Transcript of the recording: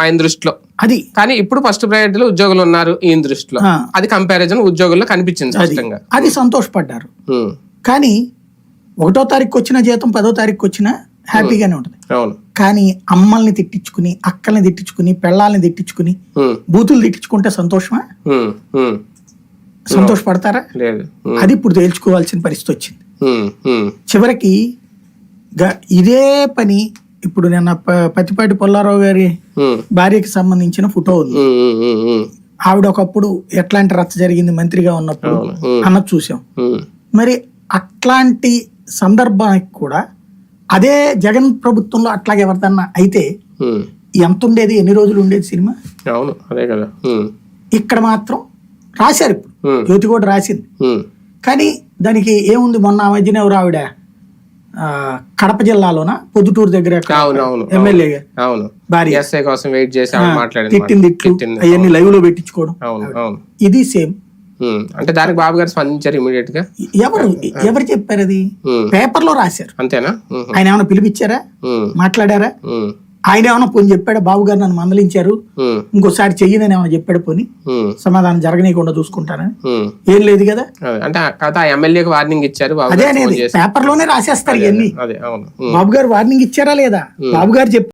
ఆయన దృష్టిలో అది. కానీ ఇప్పుడు ఫస్ట్ ప్రయారిటీలో ఉద్యోగులు ఉన్నారు ఈయన దృష్టిలో. అది కంపారిజన్ ఉద్యోగుల్లో కనిపించింది స్పష్టంగా. అది సంతోషపడ్డారు. కానీ 1వ తారీఖు వచ్చిన జీతం 10వ తారీఖు వచ్చినా హ్యాపీగానే ఉంటది. కానీ అమ్మల్ని తిట్టించుకుని, అక్కల్ని తిట్టించుకుని, పెళ్ళాలని తిట్టించుకుని, బూతులు తిట్టించుకుంటే సంతోషమా? సంతోషపడతారా? అది ఇప్పుడు తేల్చుకోవాల్సిన పరిస్థితి వచ్చింది. చివరికి ఇదే పని ఇప్పుడు నిన్న పత్తిపాటి పుల్లారావు గారి భార్యకి సంబంధించిన ఫోటో ఉంది. ఆవిడ ఒకప్పుడు ఎట్లాంటి రచ్చ జరిగింది మంత్రిగా ఉన్నప్పుడు అన్నది చూసాం. మరి అట్లాంటి సందర్భానికి కూడా అదే జగన్ ప్రభుత్వంలో అట్లాగే ఎవరిదన్నా అయితే ఎంత ఉండేది, ఎన్ని రోజులు ఉండేది సినిమా? ఇక్కడ మాత్రం రాశారు, ఇప్పుడు జ్యోతి కూడా రాసింది. కానీ దానికి ఏముంది, మొన్న ఆ మధ్యన ఎవరు ఆవిడ కడప జిల్లాలోన పొద్దుటూరు దగ్గర ఎమ్మెల్యేగా భార్య తిట్టింది, అవన్నీ లైవ్ లో పెట్టించుకోవడం, ఇది సేమ్. అంటే దానికి బాబు గారు స్పందించారు ఇమీడియట్ గా. ఎవరు చెప్పారు? అది పేపర్ లో రాశారు. అంతేనా? ఆయన ఏమైనా పిలిపించారా, మాట్లాడారా? ఆయన ఏమైనా పోని చెప్పాడా బాబు గారు నన్ను మందలించారు, ఇంకోసారి చెయ్యనని ఏమైనా చెప్పాడు, పోని సమాధానం జరగనీయకుండా చూసుకుంటానని? ఏం లేదు కదా. అంటే ఎమ్మెల్యేకి వార్నింగ్ ఇచ్చారు. అదే అనేది పేపర్ లోనే రాసేస్తారు ఇవన్నీ. బాబు గారు వార్నింగ్ ఇచ్చారా లేదా? బాబు గారు